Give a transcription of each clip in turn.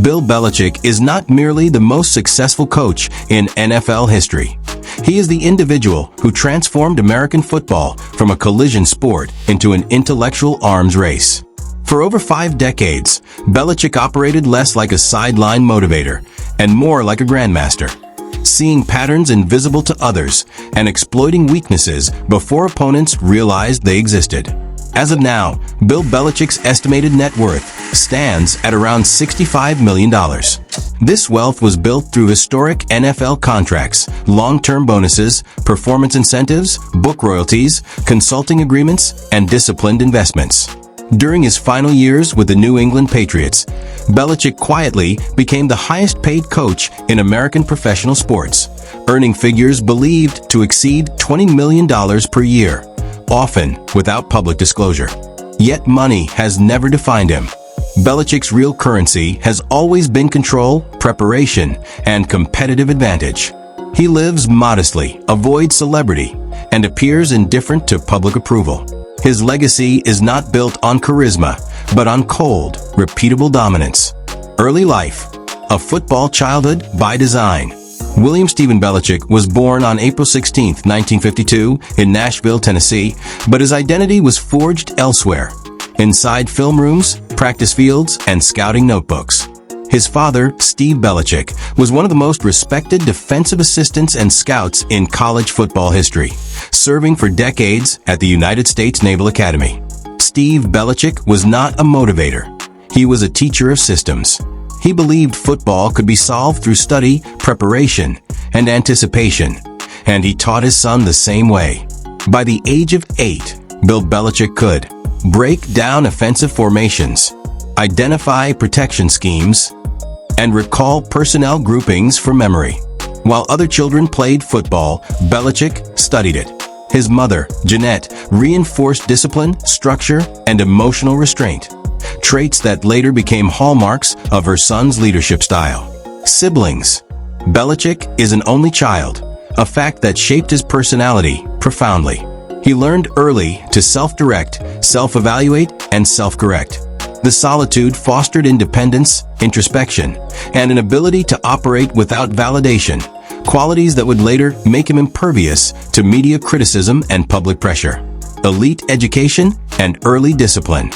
Bill Belichick is not merely the most successful coach in NFL history. He is the individual who transformed American football from a collision sport into an intellectual arms race. For over 5 decades, Belichick operated less like a sideline motivator and more like a grandmaster, seeing patterns invisible to others and exploiting weaknesses before opponents realized they existed. As of now, Bill Belichick's estimated net worth stands at around $65 million. This wealth was built through historic NFL contracts, long-term bonuses, performance incentives, book royalties, consulting agreements, and disciplined investments. During his final years with the New England Patriots, Belichick quietly became the highest-paid coach in American professional sports, earning figures believed to exceed $20 million per year, often without public disclosure. Yet money has never defined him. Belichick's real currency has always been control, preparation, and competitive advantage. He lives modestly, avoids celebrity, and appears indifferent to public approval. His legacy is not built on charisma, but on cold, repeatable dominance. Early life: a football childhood by design. William Stephen Belichick was born on April 16, 1952, in Nashville, Tennessee, but his identity was forged elsewhere, inside film rooms, practice fields, and scouting notebooks. His father, Steve Belichick, was one of the most respected defensive assistants and scouts in college football history, serving for decades at the United States Naval Academy. Steve Belichick was not a motivator. He was a teacher of systems. He believed football could be solved through study, preparation, and anticipation, and he taught his son the same way. By the age of 8, Bill Belichick could break down offensive formations, identify protection schemes, and recall personnel groupings from memory. While other children played football, Belichick studied it. His mother, Jeanette, reinforced discipline, structure, and emotional restraint, traits that later became hallmarks of her son's leadership style. Siblings: Belichick is an only child, a fact that shaped his personality profoundly. He learned early to self-direct, self-evaluate, and self-correct. The solitude fostered independence, introspection, and an ability to operate without validation, qualities that would later make him impervious to media criticism and public pressure. Elite education and early discipline.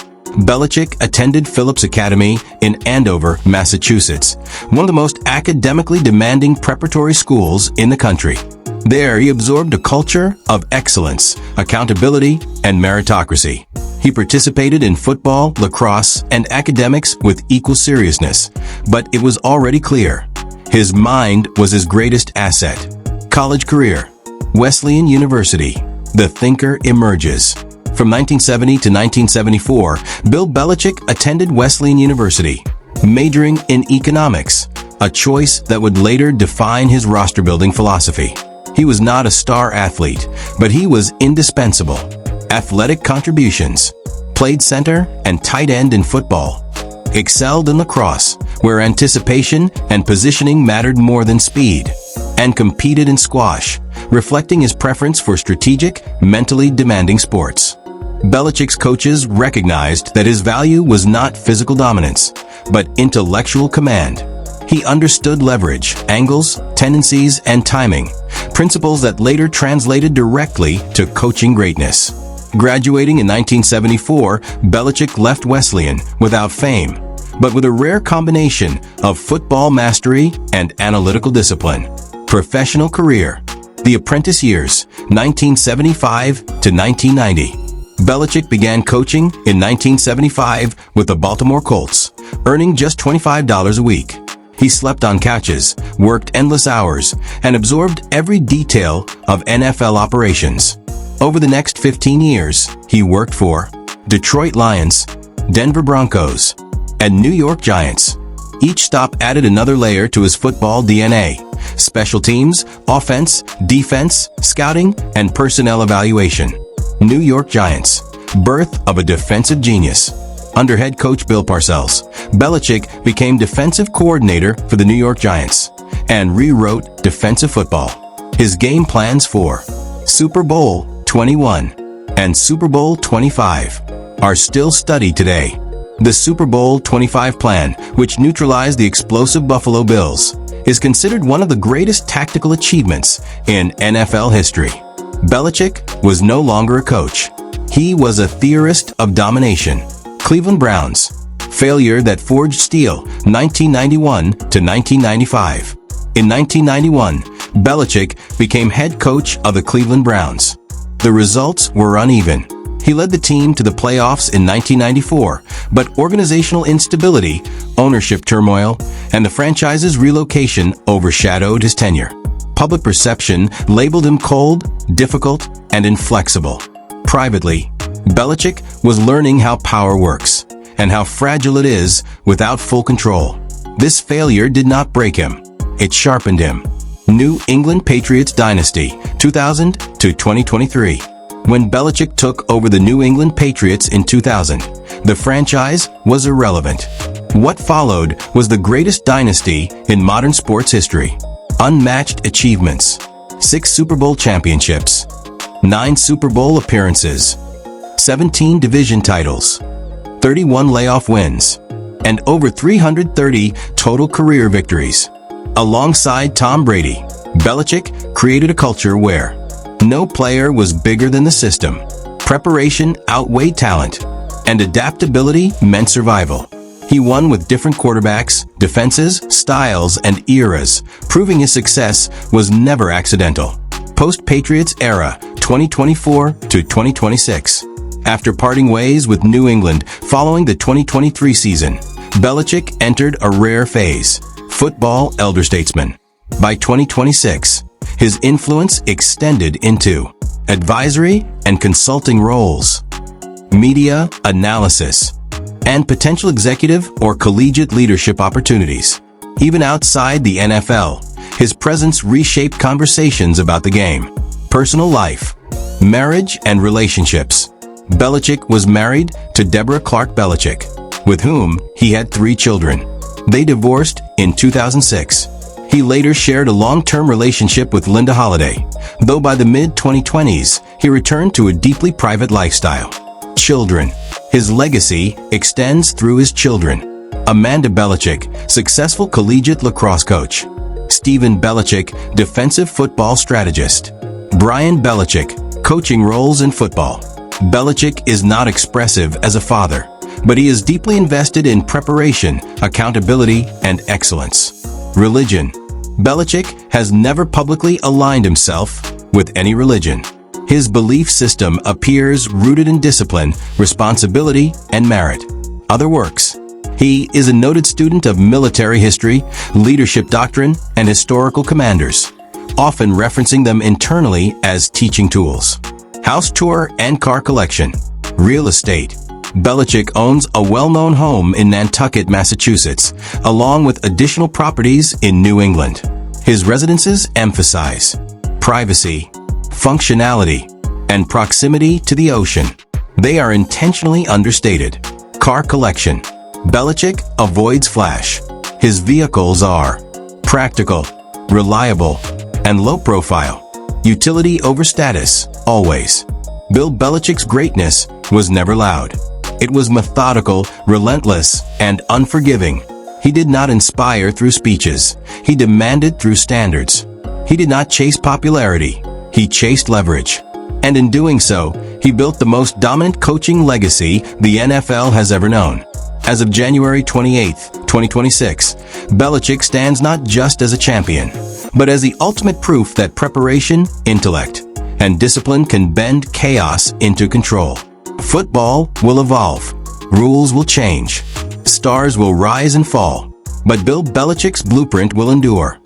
Belichick attended Phillips Academy in Andover, Massachusetts, one of the most academically demanding preparatory schools in the country. There, he absorbed a culture of excellence, accountability, and meritocracy. He participated in football, lacrosse, and academics with equal seriousness, but it was already clear: his mind was his greatest asset. College career: Wesleyan University. The thinker emerges. From 1970 to 1974, Bill Belichick attended Wesleyan University, majoring in economics, a choice that would later define his roster-building philosophy. He was not a star athlete, but he was indispensable. Athletic contributions: played center and tight end in football. Excelled in lacrosse, where anticipation and positioning mattered more than speed. And competed in squash, reflecting his preference for strategic, mentally demanding sports. Belichick's coaches recognized that his value was not physical dominance, but intellectual command. He understood leverage, angles, tendencies, and timing, principles that later translated directly to coaching greatness. Graduating in 1974, Belichick left Wesleyan without fame, but with a rare combination of football mastery and analytical discipline. Professional career: the apprentice years, 1975 to 1990. Belichick began coaching in 1975 with the Baltimore Colts, earning just $25 a week. He slept on couches, worked endless hours, and absorbed every detail of NFL operations. Over the next 15 years, he worked for Detroit Lions, Denver Broncos, and New York Giants. Each stop added another layer to his football DNA: special teams, offense, defense, scouting, and personnel evaluation. New York Giants: birth of a defensive genius. Under head coach Bill Parcells, Belichick became defensive coordinator for the New York Giants and rewrote defensive football. His game plans for Super Bowl 21 and Super Bowl 25 are still studied today. The Super Bowl 25 plan, which neutralized the explosive Buffalo Bills, is considered one of the greatest tactical achievements in NFL history. Belichick was no longer a coach. He was a theorist of domination. Cleveland Browns. Failure that forged steel, 1991 to 1995. In 1991, Belichick became head coach of the Cleveland Browns. The results were uneven. He led the team to the playoffs in 1994, but organizational instability, ownership turmoil, and the franchise's relocation overshadowed his tenure. Public perception labeled him cold, difficult, and inflexible. Privately, Belichick was learning how power works and how fragile it is without full control. This failure did not break him. It sharpened him. New England Patriots dynasty, 2000 to 2023. When Belichick took over the New England Patriots in 2000, the franchise was irrelevant. What followed was the greatest dynasty in modern sports history. Unmatched achievements. 6 Super Bowl championships. 9 Super Bowl appearances. 17 division titles. 31 layoff wins. And over 330 total career victories. Alongside Tom Brady, Belichick created a culture where no player was bigger than the system. Preparation outweighed talent, and adaptability meant survival. He won with different quarterbacks, defenses, styles, and eras, proving his success was never accidental. Post-Patriots era, 2024 to 2026. After parting ways with New England following the 2023 season, Belichick entered a rare phase, football elder statesman. By 2026, his influence extended into advisory and consulting roles, media analysis, and potential executive or collegiate leadership opportunities. Even outside the NFL, his presence reshaped conversations about the game, personal life, marriage, and relationships. Belichick was married to Deborah Clark Belichick, with whom he had 3 children. They divorced in 2006. He later shared a long-term relationship with Linda Holliday, though by the mid-2020s, he returned to a deeply private lifestyle. Children. His legacy extends through his children. Amanda Belichick, successful collegiate lacrosse coach. Stephen Belichick, defensive football strategist. Brian Belichick, coaching roles in football. Belichick is not expressive as a father, but he is deeply invested in preparation, accountability, and excellence. Religion. Belichick has never publicly aligned himself with any religion. His belief system appears rooted in discipline, responsibility, and merit. Other works. He is a noted student of military history, leadership doctrine, and historical commanders, often referencing them internally as teaching tools. House tour and car collection. Real estate. Belichick owns a well-known home in Nantucket, Massachusetts, along with additional properties in New England. His residences emphasize privacy, functionality, and proximity to the ocean. They are intentionally understated. Car collection. Belichick avoids flash. His vehicles are practical, reliable, and low profile. Utility over status, always. Bill Belichick's greatness was never loud. It was methodical, relentless, and unforgiving. He did not inspire through speeches. He demanded through standards. He did not chase popularity. He chased leverage. And in doing so, he built the most dominant coaching legacy the NFL has ever known. As of January 28, 2026, Belichick stands not just as a champion, but as the ultimate proof that preparation, intellect, and discipline can bend chaos into control. Football will evolve. Rules will change. Stars will rise and fall. But Bill Belichick's blueprint will endure.